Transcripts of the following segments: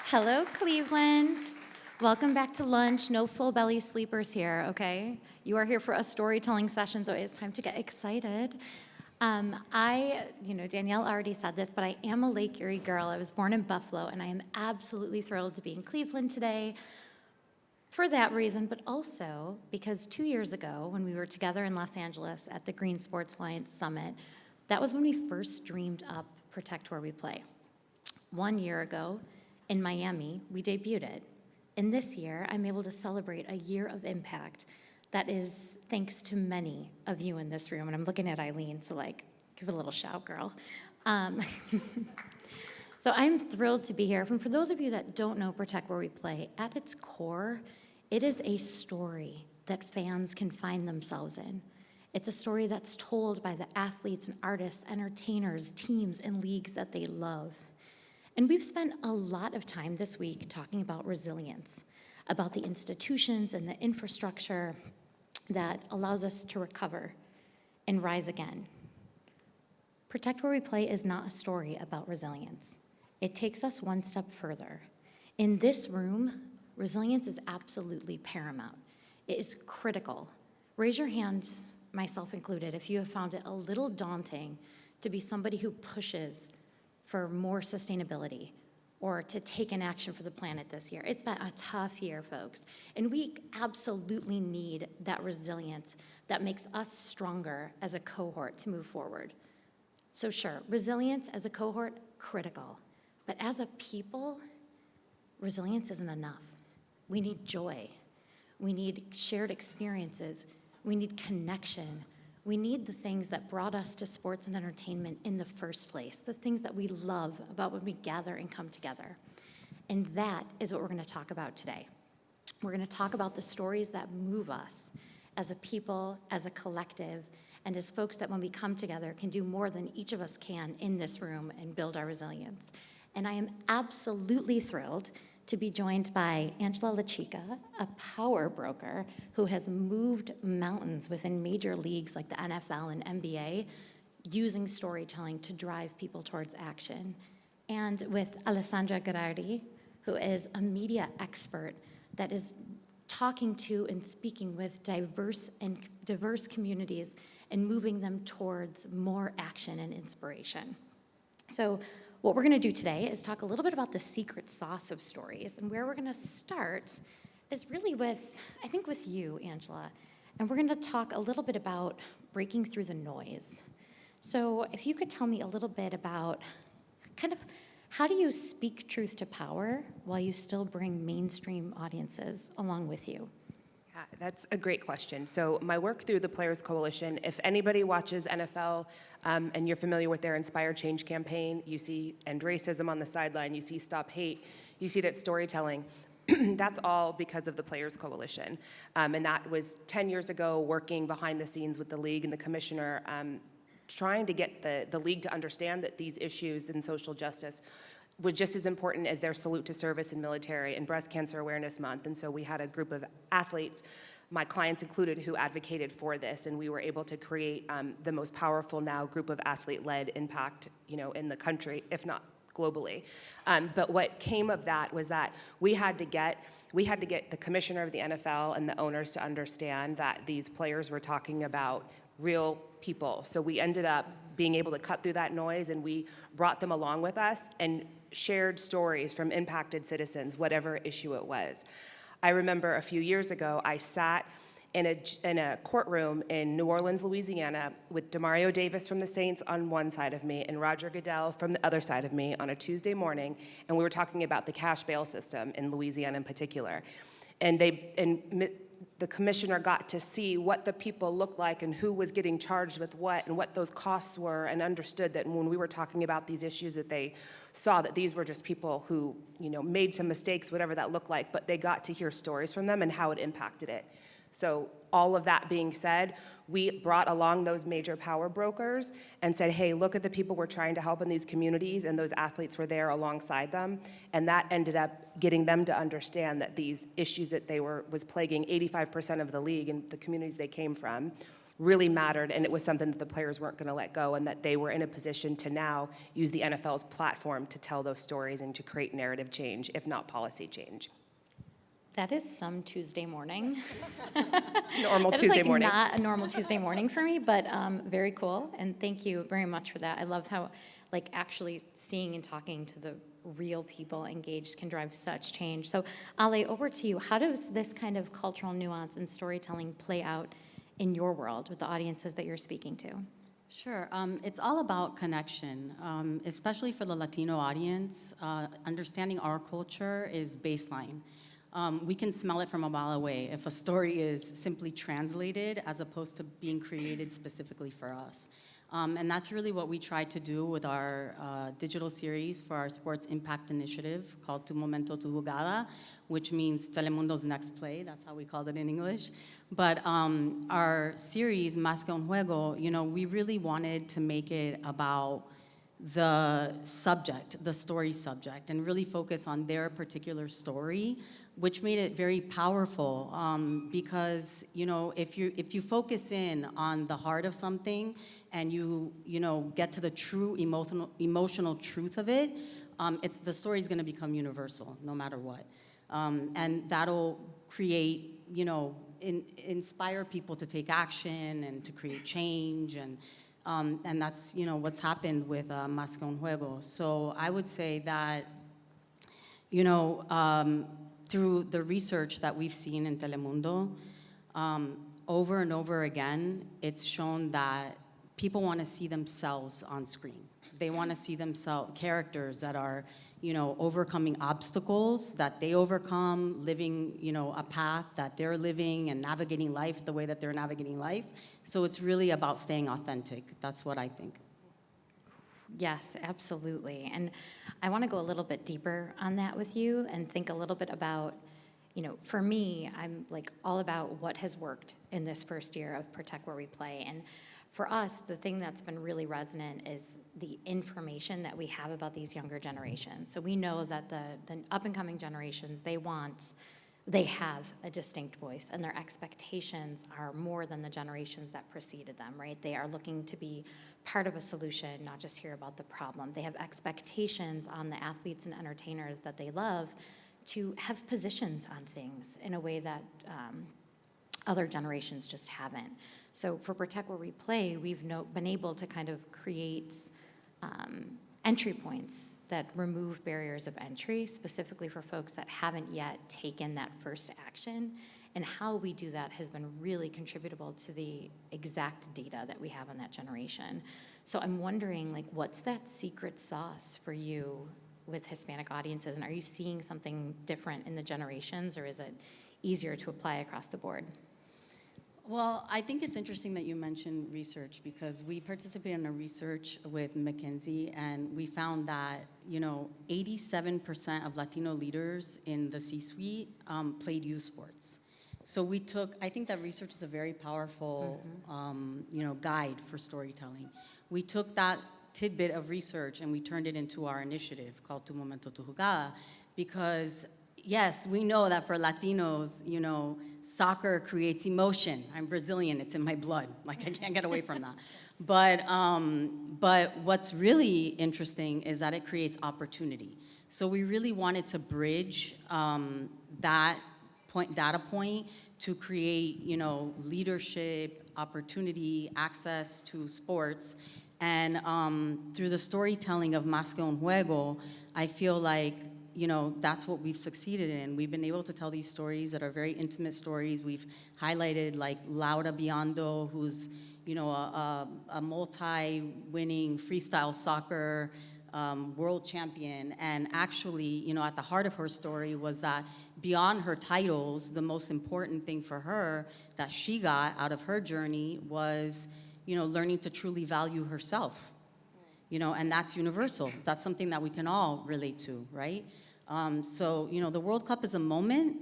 Hello, Cleveland. Welcome back to lunch. No full belly sleepers here, okay? You are here for a storytelling session, so it's time to get excited. Danielle already said this, but I am a Lake Erie girl. I was born in Buffalo, and I am absolutely thrilled to be in Cleveland today for that reason, but also because 2 years ago, when we were together in Los Angeles at the Green Sports Alliance Summit, that was when we first dreamed up Protect Where We Play. 1 year ago, in Miami, we debuted it. And this year, I'm able to celebrate a year of impact that is thanks to many of you in this room. And I'm looking at Eileen, so give it a little shout, girl. So I'm thrilled to be here. And for those of you that don't know Protect Where We Play, at its core, it is a story that fans can find themselves in. It's a story that's told by the athletes and artists, entertainers, teams, and leagues that they love. And we've spent a lot of time this week talking about resilience, about the institutions and the infrastructure that allows us to recover and rise again. Protect Where We Play is not a story about resilience. It takes us one step further. In this room, resilience is absolutely paramount. It is critical. Raise your hand, myself included, if you have found it a little daunting to be somebody who pushes for more sustainability or to take an action for the planet this year. It's been a tough year, folks. And we absolutely need that resilience that makes us stronger as a cohort to move forward. So sure, resilience as a cohort, critical. But as a people, resilience isn't enough. We need joy. We need shared experiences. We need connection. We need the things that brought us to sports and entertainment in the first place, the things that we love about when we gather and come together. And that is what we're going to talk about today. We're going to talk about the stories that move us as a people, as a collective, and as folks that when we come together can do more than each of us can in this room and build our resilience. And I am absolutely thrilled to be joined by LaChica, a power broker who has moved mountains within major leagues like the NFL and NBA, using storytelling to drive people towards action. And with Alessandra Gherardi, who is a media expert that is talking to and speaking with diverse communities and moving them towards more action and inspiration. So what we're gonna do today is talk a little bit about the secret sauce of stories, and where we're gonna start is really with you, Angela, and we're gonna talk a little bit about breaking through the noise. So if you could tell me a little bit about kind of how do you speak truth to power while you still bring mainstream audiences along with you? Yeah, that's a great question. So my work through the Players Coalition, if anybody watches NFL and you're familiar with their Inspire Change campaign, you see End Racism on the sideline, you see Stop Hate, you see that storytelling. That's all because of the Players Coalition. And that was 10 years ago, working behind the scenes with the league and the commissioner, trying to get the league to understand that these issues in social justice was just as important as their salute to service and military and Breast Cancer Awareness Month. And so we had a group of athletes, my clients included, who advocated for this, and we were able to create the most powerful now group of athlete-led impact, in the country, if not globally. But what came of that was that we had to get the commissioner of the NFL and the owners to understand that these players were talking about real people. So we ended up being able to cut through that noise, and we brought them along with us and shared stories from impacted citizens, whatever issue it was. I remember a few years ago, I sat in a courtroom in New Orleans, Louisiana, with Demario Davis from the Saints on one side of me and Roger Goodell from the other side of me on a Tuesday morning, and we were talking about the cash bail system in Louisiana in particular. And the commissioner got to see what the people looked like and who was getting charged with what and what those costs were, and understood that when we were talking about these issues that they saw that these were just people who made some mistakes, whatever that looked like, but they got to hear stories from them and how it impacted it. So all of that being said, we brought along those major power brokers and said, hey, look at the people we're trying to help in these communities, and those athletes were there alongside them. And that ended up getting them to understand that these issues that was plaguing 85% of the league and the communities they came from really mattered, and it was something that the players weren't going to let go, and that they were in a position to now use the NFL's platform to tell those stories and to create narrative change, if not policy change. That is some Tuesday morning. Normal That Tuesday is morning. not a normal Tuesday morning for me, but very cool. And thank you very much for that. I love how actually seeing and talking to the real people engaged can drive such change. So Ale, over to you. How does this kind of cultural nuance and storytelling play out in your world with the audiences that you're speaking to? Sure. It's all about connection, especially for the Latino audience. Understanding our culture is baseline. We can smell it from a mile away if a story is simply translated as opposed to being created specifically for us. And that's really what we try to do with our digital series for our Sports Impact Initiative called Tu Momento, Tu Jugada, which means Telemundo's next play. That's how we called it in English. But our series, Más que un Juego, we really wanted to make it about the subject, the story subject, and really focus on their particular story, which made it very powerful because if you focus in on the heart of something and you get to the true emotional truth of it, the story is going to become universal no matter what, and that'll create inspire people to take action and to create change, and that's what's happened with Más que un Juego. So I would say that through the research that we've seen in Telemundo, over and over again, it's shown that people want to see themselves on screen. They want to see themselves, characters that are, overcoming obstacles that they overcome, living, a path that they're living and navigating life the way that they're navigating life. So it's really about staying authentic. That's what I think. Yes, absolutely. And I want to go a little bit deeper on that with you and think a little bit about, for me, I'm all about what has worked in this first year of Protect Where We Play. And for us, the thing that's been really resonant is the information that we have about these younger generations. So we know that the up-and-coming generations, they have a distinct voice, and their expectations are more than the generations that preceded them, right? They are looking to be part of a solution, not just hear about the problem. They have expectations on the athletes and entertainers that they love to have positions on things in a way that other generations just haven't. So for Protect Where We Play, we've been able to kind of create entry points that remove barriers of entry, specifically for folks that haven't yet taken that first action. And how we do that has been really contributable to the exact data that we have on that generation. So I'm wondering, what's that secret sauce for you with Hispanic audiences? And are you seeing something different in the generations, or is it easier to apply across the board? Well, I think it's interesting that you mentioned research, because we participated in a research with McKinsey, and we found that 87% of Latino leaders in the C-suite played youth sports. So I think that research is a very powerful guide for storytelling. We took that tidbit of research and we turned it into our initiative called Tu Momento, Tu Jugada, because yes, we know that for Latinos, soccer creates emotion. I'm Brazilian, it's in my blood. I can't get away from that. But what's really interesting is that it creates opportunity. So we really wanted to bridge that data point to create, leadership, opportunity, access to sports. And through the storytelling of Más que un Juego, I feel like that's what we've succeeded in. We've been able to tell these stories that are very intimate stories. We've highlighted Laura Biondo, who's a multi-winning freestyle soccer world champion. And actually, at the heart of her story was that beyond her titles, the most important thing for her that she got out of her journey was, learning to truly value herself. And that's universal. That's something that we can all relate to, right? So, the World Cup is a moment,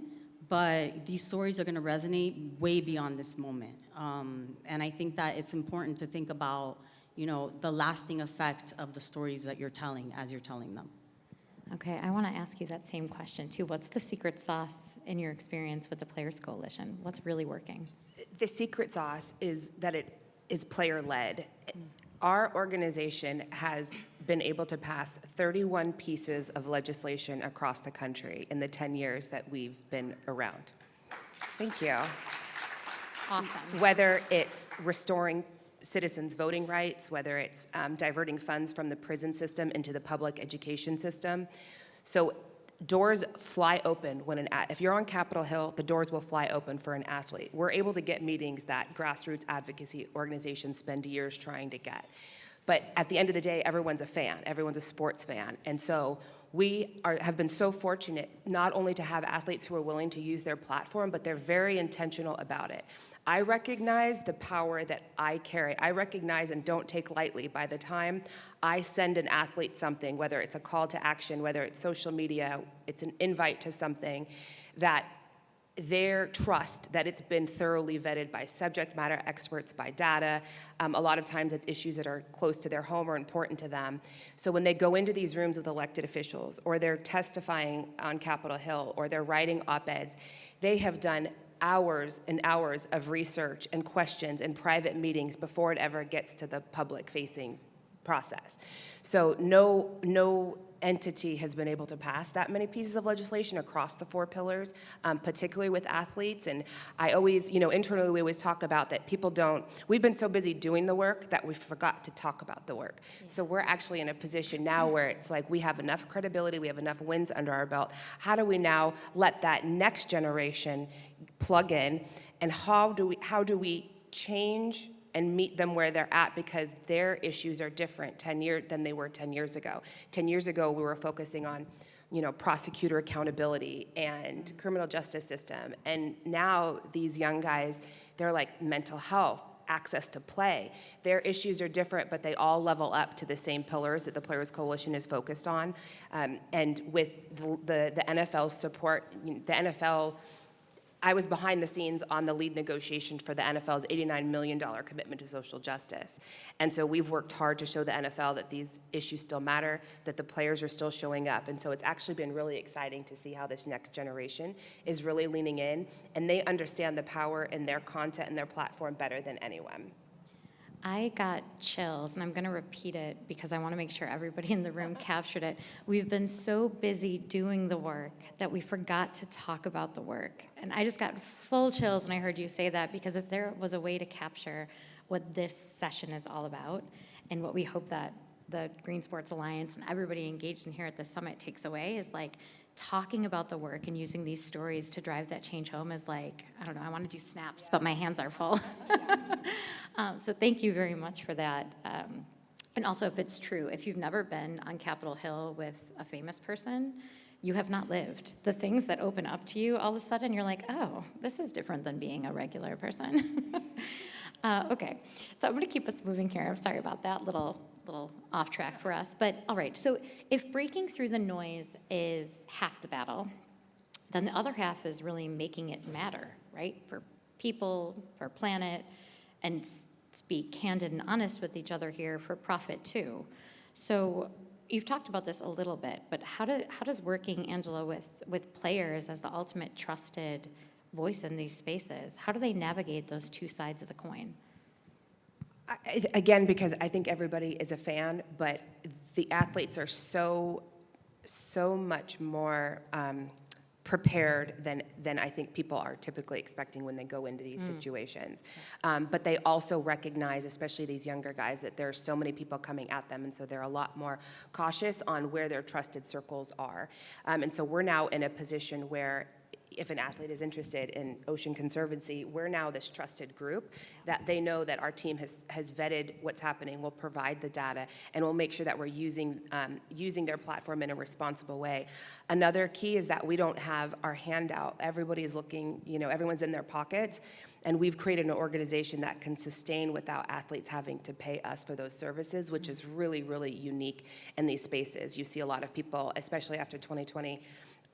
but these stories are going to resonate way beyond this moment. And I think that it's important to think about, the lasting effect of the stories that you're telling as you're telling them. Okay, I want to ask you that same question too. What's the secret sauce in your experience with the Players Coalition? What's really working? The secret sauce is that it is player-led. Our organization has been able to pass 31 pieces of legislation across the country in the 10 years that we've been around. Thank you. Awesome. Whether it's restoring citizens' voting rights, whether it's diverting funds from the prison system into the public education system. So doors fly open when if you're on Capitol Hill, the doors will fly open for an athlete. We're able to get meetings that grassroots advocacy organizations spend years trying to get. But at the end of the day, everyone's a fan. Everyone's a sports fan. And so we have been so fortunate not only to have athletes who are willing to use their platform, but they're very intentional about it. I recognize the power that I carry. I recognize and don't take lightly by the time I send an athlete something, whether it's a call to action, whether it's social media, it's an invite to something, that their trust that it's been thoroughly vetted by subject matter experts, by data. A lot of times it's issues that are close to their home or important to them. So when they go into these rooms with elected officials, or they're testifying on Capitol Hill, or they're writing op-eds, they have done hours and hours of research and questions and private meetings before it ever gets to the public-facing process. So no entity has been able to pass that many pieces of legislation across the 4 pillars, particularly with athletes. And I always, internally we always talk about that we've been so busy doing the work that we forgot to talk about the work. So we're actually in a position now where it's like we have enough credibility, we have enough wins under our belt. How do we now let that next generation plug in, and how do we change and meet them where they're at, because their issues are different than they were 10 years ago. 10 years ago, we were focusing on, prosecutor accountability and criminal justice system. And now these young guys, they're like mental health, access to play. Their issues are different, but they all level up to the same pillars that the Players Coalition is focused on. And with the NFL's support, the NFL, I was behind the scenes on the lead negotiation for the NFL's $89 million commitment to social justice. And so we've worked hard to show the NFL that these issues still matter, that the players are still showing up. And so it's actually been really exciting to see how this next generation is really leaning in, and they understand the power in their content and their platform better than anyone. I got chills, and I'm going to repeat it because I want to make sure everybody in the room captured it. We've been so busy doing the work that we forgot to talk about the work. And I just got full chills when I heard you say that, because if there was a way to capture what this session is all about and what we hope that the Green Sports Alliance and everybody engaged in here at the summit takes away, is like talking about the work and using these stories to drive that change home is like, I don't know, I want to do snaps, but my hands are full. So thank you very much for that. And also, if it's true, if you've never been on Capitol Hill with a famous person, you have not lived. The things that open up to you, all of a sudden, you're like, oh, this is different than being a regular person. Okay, so I'm going to keep us moving here. I'm sorry about that little off track for us. But all right, so if breaking through the noise is half the battle, then the other half is really making it matter, right? For people, for planet, and be candid and honest with each other here for profit too. So you've talked about this a little bit, but how does working, Angela, with players as the ultimate trusted voice in these spaces, how do they navigate those two sides of the coin? Again, because I think everybody is a fan, but the athletes are so much more prepared than I think people are typically expecting when they go into these situations. But they also recognize, especially these younger guys, that there are so many people coming at them, and so they're a lot more cautious on where their trusted circles are. And so we're now in a position where if an athlete is interested in Ocean Conservancy, we're now this trusted group that they know that our team has vetted what's happening, will provide the data, and we'll make sure that we're using their platform in a responsible way. Another key is that we don't have our hand out. Everybody's looking, everyone's in their pockets, and we've created an organization that can sustain without athletes having to pay us for those services, which is really, really unique in these spaces. You see a lot of people, especially after 2020,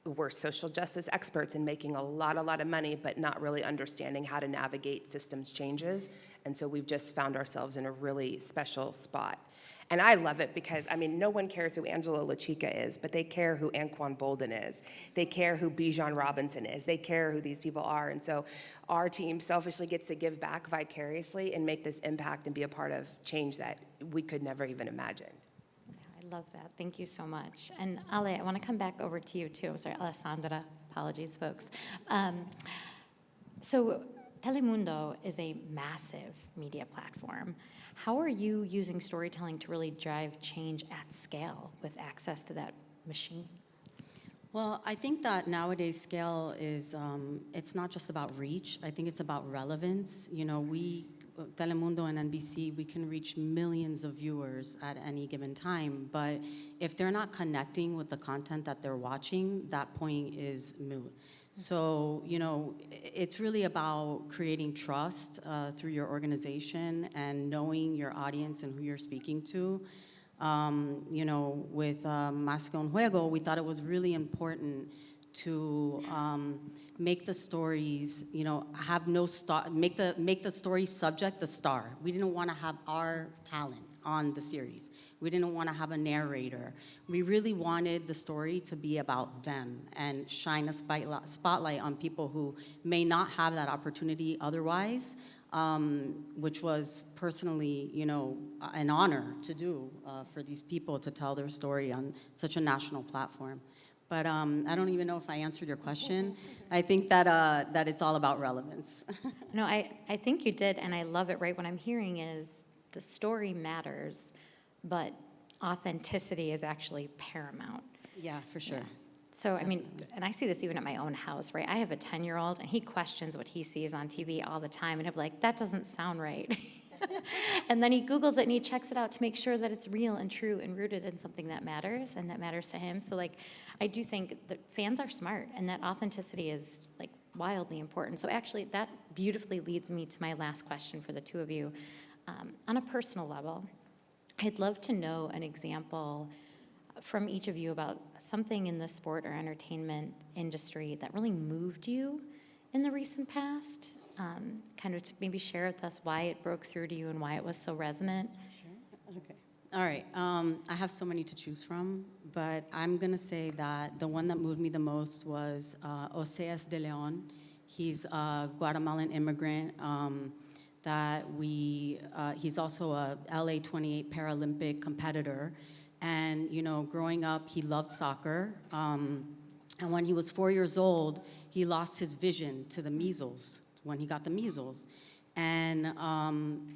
we're social justice experts in making a lot of money, but not really understanding how to navigate systems changes. And so we've just found ourselves in a really special spot. And I love it because, I mean, no one cares who Angela LaChica is, but they care who Anquan Bolden is. They care who Bijan Robinson is. They care who these people are. And so our team selfishly gets to give back vicariously and make this impact and be a part of change that we could never even imagine. I love that. Thank you so much. And Ale, I want to come back over to you too. Sorry, Alessandra. Apologies, folks. So Telemundo is a massive media platform. How are you using storytelling to really drive change at scale with access to that machine? Well, I think that nowadays scale is, it's not just about reach. I think it's about relevance. You know, Telemundo and NBC, we can reach millions of viewers at any given time, but if they're not connecting with the content that they're watching, that point is moot. So, you know, it's really about creating trust through your organization and knowing your audience and who you're speaking to. You know, with Más que un Juego, we thought it was really important to make the stories, you know, have no star, make the story subject the star. We didn't want to have our talent on the series. We didn't want to have a narrator. We really wanted the story to be about them and shine a spotlight on people who may not have that opportunity otherwise, which was personally, you know, an honor to do for these people to tell their story on such a national platform. But I don't even know if I answered your question. I think that it's all about relevance. No, I think you did, and I love it, right? What I'm hearing is the story matters, but authenticity is actually paramount. Yeah, for sure. Yeah. So, I mean, and I see this even at my own house, right? I have a 10-year-old, and he questions what he sees on TV all the time, and he'll be like, that doesn't sound right. And then he Googles it, and he checks it out to make sure that it's real and true and rooted in something that matters, and that matters to him. So, like, I do think that fans are smart, and that authenticity is, like, wildly important. So actually, that beautifully leads me to my last question for the two of you. On a personal level, I'd love to know an example from each of you about something in the sport or entertainment industry that really moved you in the recent past. Kind of to maybe share with us why it broke through to you and why it was so resonant. Sure. Okay. All right. I have so many to choose from, but I'm going to say that the one that moved me the most was Oseas de Leon. He's a Guatemalan immigrant he's also a LA 28 Paralympic competitor. And, you know, growing up, he loved soccer. And when he was 4 years old, he lost his vision to the measles, when he got the measles. And,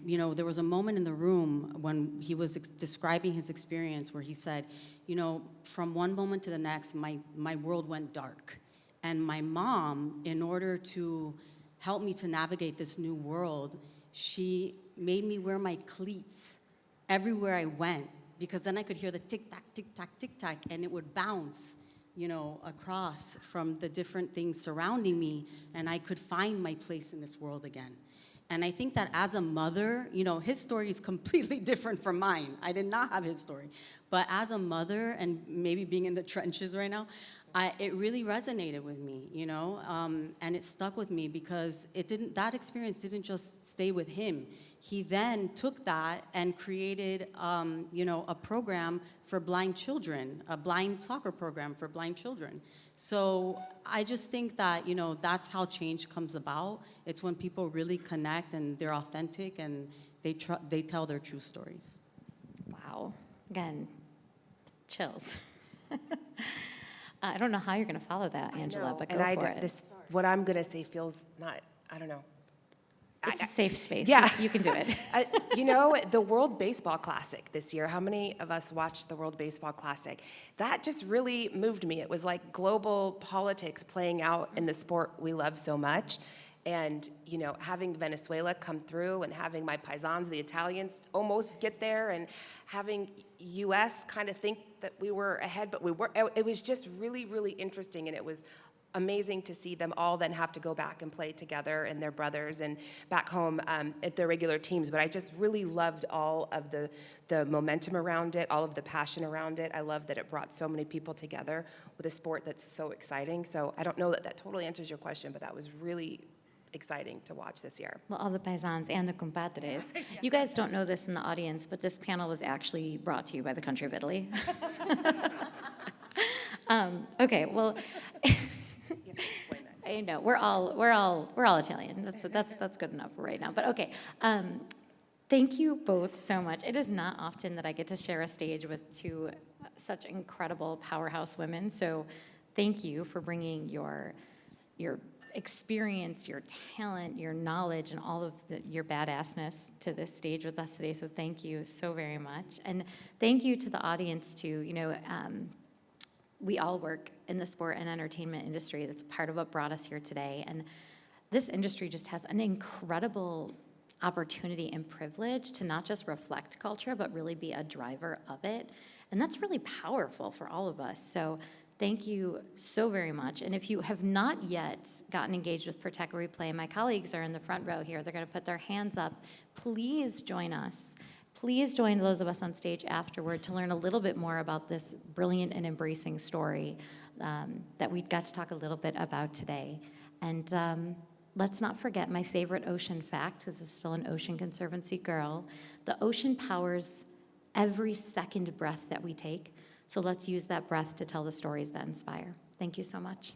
you know, there was a moment in the room when he was describing his experience where he said, you know, from one moment to the next, my world went dark. And my mom, in order to help me to navigate this new world, she made me wear my cleats everywhere I went, because then I could hear the tick-tack, tick-tack, tick-tack, and it would bounce, you know, across from the different things surrounding me, and I could find my place in this world again. And I think that as a mother, you know, his story is completely different from mine. I did not have his story. But as a mother, and maybe being in the trenches right now, it really resonated with me, you know, and it stuck with me because that experience didn't just stay with him. He then took that and created, you know, a program for blind children, a blind soccer program for blind children. So I just think that, you know, that's how change comes about. It's when people really connect and they're authentic and they tell their true stories. Wow. Again, chills. I don't know how you're going to follow that, Angela, but go for it. What I'm going to say feels not, I don't know. It's a safe space. Yeah. You can do it. You know, the World Baseball Classic this year, how many of us watched the World Baseball Classic? That just really moved me. It was like global politics playing out in the sport we love so much. And, you know, having Venezuela come through and having my paisans, the Italians, almost get there, and having U.S. kind of think that we were ahead, but we were. It was just really, really interesting, and it was amazing to see them all then have to go back and play together and their brothers and back home at their regular teams. But I just really loved all of the momentum around it, all of the passion around it. I love that it brought so many people together with a sport that's so exciting. So I don't know that totally answers your question, but that was really exciting to watch this year. Well, all the paisans and the compadres. You guys don't know this in the audience, but this panel was actually brought to you by the country of Italy. Okay, well, I know we're all Italian. That's good enough right now. But okay, thank you both so much. It is not often that I get to share a stage with two such incredible powerhouse women. So, thank you for bringing your experience, your talent, your knowledge, and all of your badassness to this stage with us today. So thank you so very much. And thank you to the audience too. You know, we all work in the sport and entertainment industry. That's part of what brought us here today. And this industry just has an incredible opportunity and privilege to not just reflect culture, but really be a driver of it. And that's really powerful for all of us. So thank you so very much. And if you have not yet gotten engaged with Protect Where We Play, my colleagues are in the front row here. They're going to put their hands up. Please join us. Please join those of us on stage afterward to learn a little bit more about this brilliant and embracing story that we got to talk a little bit about today. And let's not forget my favorite ocean fact, because this is still an Ocean Conservancy girl. The ocean powers every second breath that we take. So let's use that breath to tell the stories that inspire. Thank you so much.